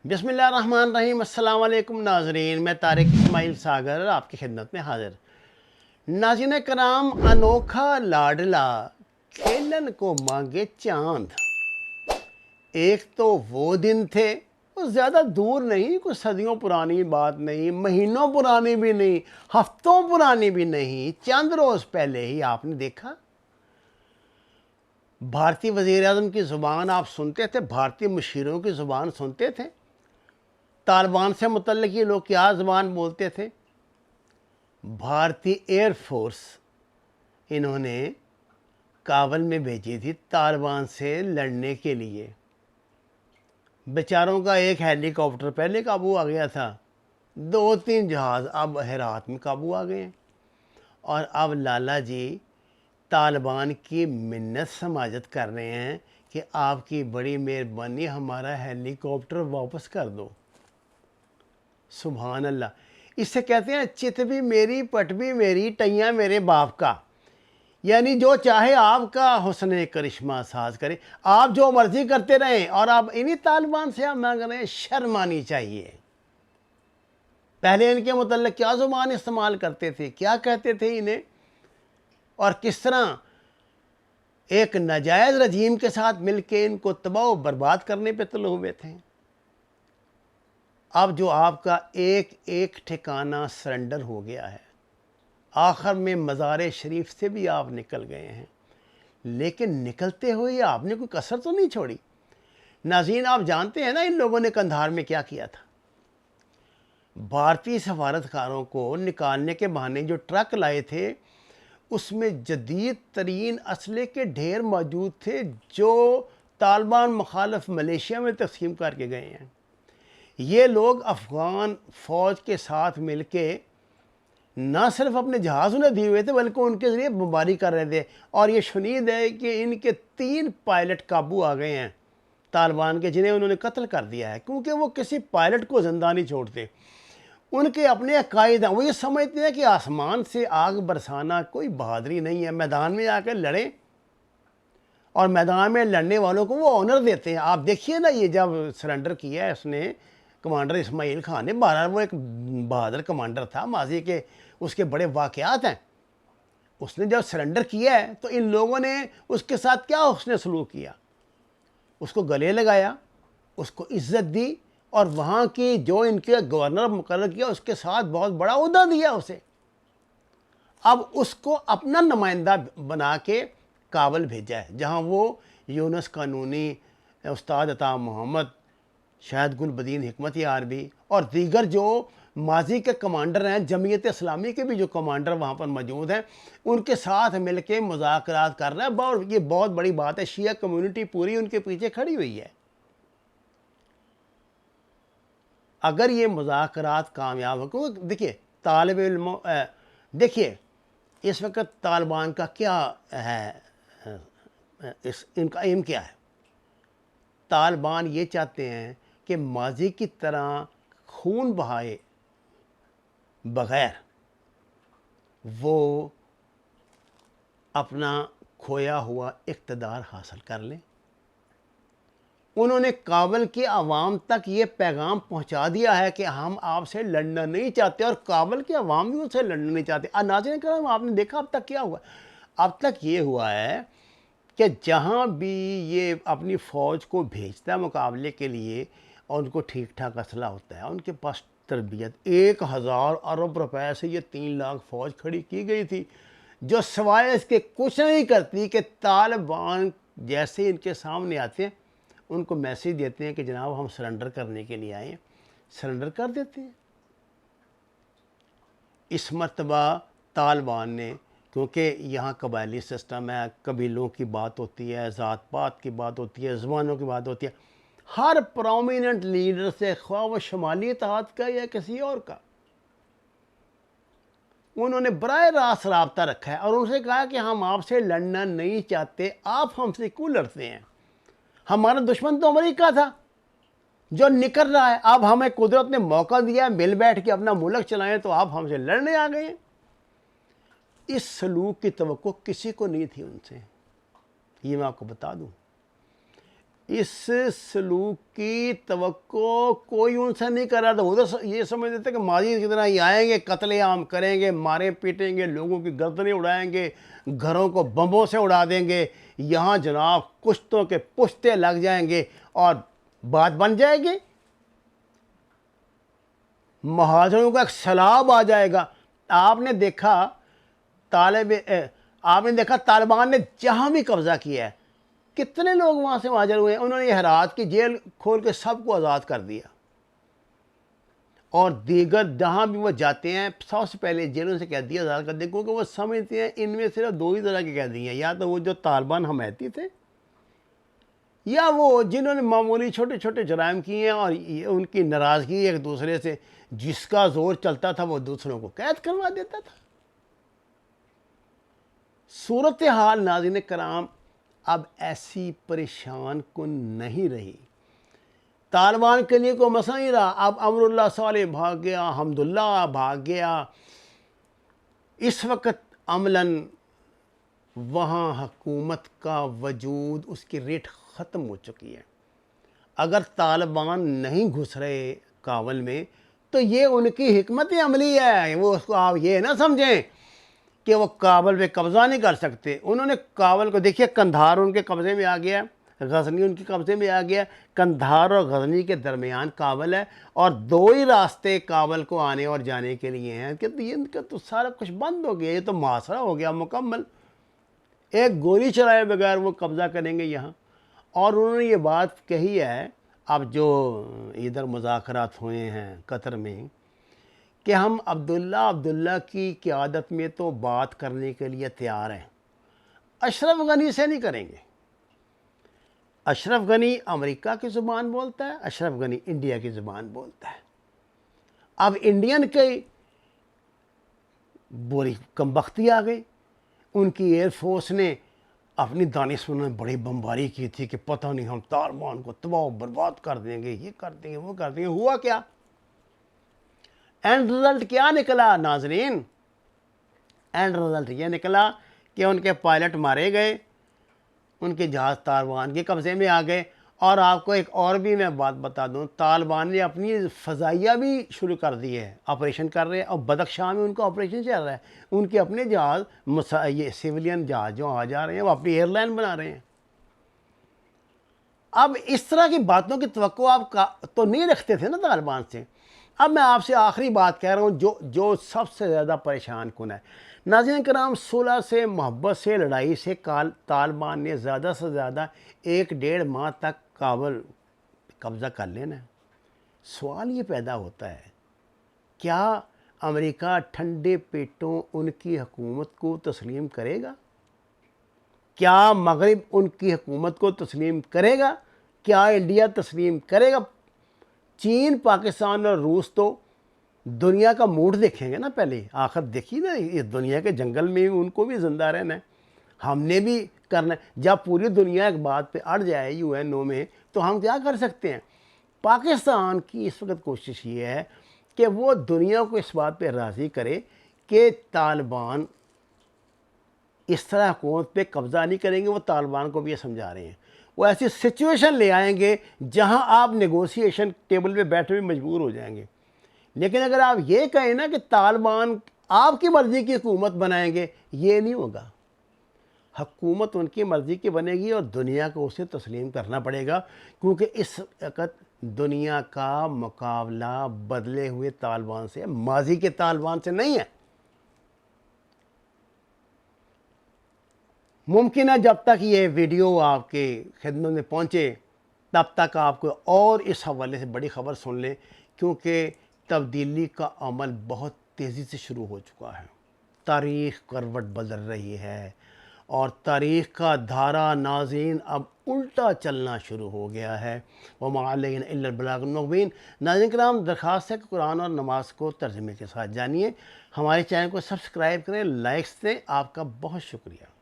बिस्मिल्लाहिर्रहमानिर्रहीम। अस्सलाम वालेकुम नाजरीन, मैं तारिक इस्माइल सागर आपकी खिदमत में हाजिर। नाज़रीन कराम, अनोखा लाडला खेलन को मांगे चांद। एक तो वो दिन थे, वो ज़्यादा दूर नहीं, कुछ सदियों पुरानी बात नहीं, महीनों पुरानी भी नहीं, हफ्तों पुरानी भी नहीं, चंद रोज़ पहले ही आपने देखा भारतीय वज़ीर आज़म की ज़ुबान आप सुनते थे, भारतीय मुशीरों की ज़ुबान सुनते थे। तालिबान से मुतल्लिक़ ये लोग क्या ज़बान बोलते थे। भारतीय एयर फोर्स इन्होंने काबुल में भेजी थी तालिबान से लड़ने के लिए। बेचारों का एक हेलीकॉप्टर पहले काबू आ गया था, 2-3 जहाज़ अब हेरात में काबू आ गए हैं। और अब लाला जी तालिबान की मिन्नत समाजत कर रहे हैं कि आपकी बड़ी मेहरबानी, हमारा हेलीकॉप्टर वापस कर दो। सुभान अल्लाह। इससे कहते हैं चित भी मेरी पट भी मेरी, टैया मेरे बाप का। यानी जो चाहे आपका हुस्न करिश्मा साज करे, आप जो मर्जी करते रहें और आप इन्हीं तालिबान से आप मांग रहे हैं। शर्म आनी चाहिए। पहले इनके मुतल्लिक़ क्या ज़ुबान इस्तेमाल करते थे, क्या कहते थे इन्हें, और किस तरह एक नाजायज़ रजीम के साथ मिलके इनको तबाह व बर्बाद करने पे तुले हुए थे। अब जो आपका एक एक ठिकाना सरेंडर हो गया है, आखिर में मज़ार शरीफ से भी आप निकल गए हैं, लेकिन निकलते हुए आपने कोई कसर तो नहीं छोड़ी। नाज़रीन, आप जानते हैं ना इन लोगों ने कंधार में क्या किया था। भारतीय सफारतकारों को निकालने के बहाने जो ट्रक लाए थे, उसमें जदीद तरीन असले के ढेर मौजूद थे जो तालिबान मुखालिफ मलेशिया में तकसीम करके गए हैं। ये लोग अफ़गान फ़ौज के साथ मिलके ना सिर्फ अपने जहाज़ उन्हें दिए हुए थे, बल्कि उनके ज़रिए बमबारी कर रहे थे। और ये शुनीद है कि इनके 3 पायलट काबू आ गए हैं तालिबान के, जिन्हें उन्होंने कत्ल कर दिया है, क्योंकि वो किसी पायलट को ज़िंदा नहीं छोड़ते। उनके अपने अकायद हैं, वो ये समझते हैं कि आसमान से आग बरसाना कोई बहादुरी नहीं है। मैदान में आकर लड़ें और मैदान में लड़ने वालों को वो ऑनर देते हैं। आप देखिए ना, ये जब सरेंडर किया है उसने, कमांडर इस्माइल खान ने, बहरहाल वो एक बहादुर कमांडर था, माजी के उसके बड़े वाक़यात हैं। उसने जब सरेंडर किया है तो इन लोगों ने उसके साथ क्या उसने सलूक किया, उसको गले लगाया, उसको इज़्ज़त दी, और वहाँ की जो इनके गवर्नर मुकर्रर किया उसके साथ बहुत बड़ा ओहदा दिया उसे। अब उसको अपना नुमाइंदा बना के काबुल भेजा है, जहाँ वो यूनुस कानूनी, उस्ताद अता मोहम्मद, शायद गुलबदीन हिकमत यारबी और दीगर जो माजी के कमांडर हैं, जमीयत इस्लामी के भी जो कमांडर वहाँ पर मौजूद हैं, उनके साथ मिल के मुज़ाकरात कर रहा है। और ये बहुत बड़ी बात है, शिया कम्यूनिटी पूरी उनके पीछे खड़ी हुई है। अगर ये मुज़ाकरात कामयाब हो, क्योंकि देखिए तालिब इल्मों, देखिए इस वक्त तालिबान का क्या है, इनका एम क्या है। तालिबान ये चाहते हैं कि माजी की तरह खून बहाए बग़ैर वो अपना खोया हुआ इक़्तिदार हासिल कर लें। उन्होंने काबुल की आवाम तक ये पैगाम पहुंचा दिया है कि हम आपसे लड़ना नहीं चाहते, और काबुल की आवाम भी उनसे लड़ना नहीं चाहते। नाज़रीन करम, आपने देखा अब तक क्या हुआ। अब तक ये हुआ है कि जहाँ भी ये अपनी फ़ौज को भेजता है मुकाबले के लिए, और उनको ठीक ठाक असला होता है, उनके पास तरबियत, 1000 अरब रुपए से ये 3 लाख फ़ौज खड़ी की गई थी, जो सिवाय इसके कुछ नहीं करती कि तालिबान जैसे इनके सामने आते हैं उनको मैसेज देते हैं कि जनाब हम सरेंडर करने के लिए आए हैं, सरेंडर कर देते हैं। इस मरतबा तालिबान ने, क्योंकि यहाँ कबायली सिस्टम है, कबीलों की बात होती है, ज़ात पात की बात होती है, ज़बानों की बात होती है, हर प्रोमिनेंट लीडर से, ख्वाह वो शुमाली इत्तेहाद का या किसी और का, उन्होंने बराह रास्त रब्ता रखा है और उनसे कहा कि हम आपसे लड़ना नहीं चाहते, आप हमसे क्यों लड़ते हैं। हमारा दुश्मन तो अमेरिका था जो निकल रहा है, अब हमें कुदरत ने मौका दिया, मिल बैठ के अपना मुल्क चलाएं, तो आप हमसे लड़ने आ गए। इस सलूक की तवक्को किसी को नहीं थी उनसे, ये मैं आपको बता दूं। اس سلوک کی توقع کوئی ان سے نہیں کر رہا تھا. وہ تو یہ سمجھتے تھے کہ ماضی کی طرح ہی آئیں گے, قتل عام کریں گے, مارے پیٹیں گے, لوگوں کی گردنیں اڑائیں گے, گھروں کو بمبوں سے اڑا دیں گے. یہاں جناب کشتوں کے پشتے لگ جائیں گے اور بات بن جائے گی, مہاجروں کا ایک سیلاب آ جائے گا. آپ نے دیکھا طالبان نے جہاں بھی قبضہ کیا ہے, کتنے لوگ وہاں سے مہاجر ہوئے ہیں. انہوں نے یہ ہرات کی جیل کھول کے سب کو آزاد کر دیا, اور دیگر جہاں بھی وہ جاتے ہیں سب سے پہلے جیلوں سے قیدی آزاد کر دیں, کیونکہ وہ سمجھتے ہیں ان میں صرف دو ہی طرح کے قیدی ہیں, یا تو وہ جو طالبان حمایتی تھے, یا وہ جنہوں نے معمولی چھوٹے چھوٹے جرائم کیے ہیں اور ان کی ناراضگی ایک دوسرے سے جس کا زور چلتا تھا وہ دوسروں کو قید کروا دیتا تھا. صورتحال ناظرین کرام اب ایسی پریشان کن نہیں رہی. طالبان کے لیے کوئی مسئلہ نہیں رہا. اب امر اللہ صالح بھاگ گیا, حمداللہ بھاگ گیا. اس وقت عملاً وہاں حکومت کا وجود, اس کی ریٹ ختم ہو چکی ہے. اگر طالبان نہیں گھس رہے کابل میں تو یہ ان کی حکمت عملی ہے. وہ اس کو آپ یہ نہ سمجھیں کہ وہ کابل پہ قبضہ نہیں کر سکتے. انہوں نے کابل کو دیکھیے, قندھار ان کے قبضے میں آ گیا, غزنی ان کے قبضے میں آ گیا. قندھار اور غزنی کے درمیان کابل ہے, اور دو ہی راستے کابل کو آنے اور جانے کے لیے ہیں کہ ان کا تو سارا کچھ بند ہو گیا. یہ تو محاصرہ ہو گیا مکمل, ایک گولی چلائے بغیر وہ قبضہ کریں گے یہاں. اور انہوں نے یہ بات کہی ہے, اب جو ادھر مذاکرات ہوئے ہیں قطر میں, کہ ہم عبداللہ کی قیادت میں تو بات کرنے کے لیے تیار ہیں, اشرف غنی سے نہیں کریں گے. اشرف غنی امریکہ کی زبان بولتا ہے, اشرف غنی انڈیا کی زبان بولتا ہے. اب انڈین کی بری کمبختی آ گئی. ان کی ایئر فورس نے اپنی دانشوروں نے بڑی بمباری کی تھی کہ پتہ نہیں ہم طالبان کو تباہ و برباد کر دیں گے, یہ کر دیں گے, وہ کر دیں گے. ہوا کیا؟ اینڈ رزلٹ کیا نکلا ناظرین؟ اینڈ رزلٹ یہ نکلا کہ ان کے پائلٹ مارے گئے, ان کے جہاز طالبان کے قبضے میں آ گئے. اور آپ کو ایک اور بھی میں بات بتا دوں, طالبان نے اپنی فضائیہ بھی شروع کر دی ہے, آپریشن کر رہے ہیں. اور بدخشاں میں ان کا آپریشن چل رہا ہے. ان کے اپنے جہاز, یہ سیولین جہاز جو آ جا رہے ہیں, وہ اپنی ایئر لائن بنا رہے ہیں. اب اس طرح کی باتوں کی توقع آپ تو نہیں رکھتے تھے نا طالبان سے. اب میں آپ سے آخری بات کہہ رہا ہوں جو سب سے زیادہ پریشان کن ہے. ناظرین کرام, صلح سے, محبت سے, لڑائی سے طالبان نے زیادہ سے زیادہ 1-1.5 ماہ تک کابل قبضہ کر لینا ہے. سوال یہ پیدا ہوتا ہے, کیا امریکہ ٹھنڈے پیٹوں ان کی حکومت کو تسلیم کرے گا؟ کیا مغرب ان کی حکومت کو تسلیم کرے گا؟ کیا انڈیا تسلیم کرے گا؟ چین, پاکستان اور روس تو دنیا کا موڈ دیکھیں گے نا پہلے. آخر دیکھیے نا, اس دنیا کے جنگل میں ان کو بھی زندہ رہنا ہے, ہم نے بھی کرنا ہے. جب پوری دنیا ایک بات پہ اڑ جائے UN میں, تو ہم کیا کر سکتے ہیں؟ پاکستان کی اس وقت کوشش یہ ہے کہ وہ دنیا کو اس بات پہ راضی کرے کہ طالبان اس طرح حکومت پہ قبضہ نہیں کریں گے. وہ طالبان کو بھی یہ سمجھا رہے ہیں. وہ ایسی سچویشن لے آئیں گے جہاں آپ نیگوسیشن ٹیبل پہ بیٹھے ہوئے مجبور ہو جائیں گے. لیکن اگر آپ یہ کہیں نا کہ طالبان آپ کی مرضی کی حکومت بنائیں گے, یہ نہیں ہوگا. حکومت ان کی مرضی کی بنے گی اور دنیا کو اسے تسلیم کرنا پڑے گا, کیونکہ اس وقت دنیا کا مقابلہ بدلے ہوئے طالبان سے, ماضی کے طالبان سے نہیں ہے. ممکن ہے جب تک یہ ویڈیو آپ کے خدمت میں پہنچے تب تک آپ کو اور اس حوالے سے بڑی خبر سن لیں, کیونکہ تبدیلی کا عمل بہت تیزی سے شروع ہو چکا ہے. تاریخ کروٹ بدل رہی ہے اور تاریخ کا دھارا ناظرین اب الٹا چلنا شروع ہو گیا ہے. وَمَا عَلَيْنَا إِلَّا الْبَلَاغُ الْمُبِينُ. ناظرین کرام, درخواست ہے کہ قرآن اور نماز کو ترجمے کے ساتھ جانیے. ہمارے چینل کو سبسکرائب کریں, لائکس دیں. آپ کا بہت شکریہ.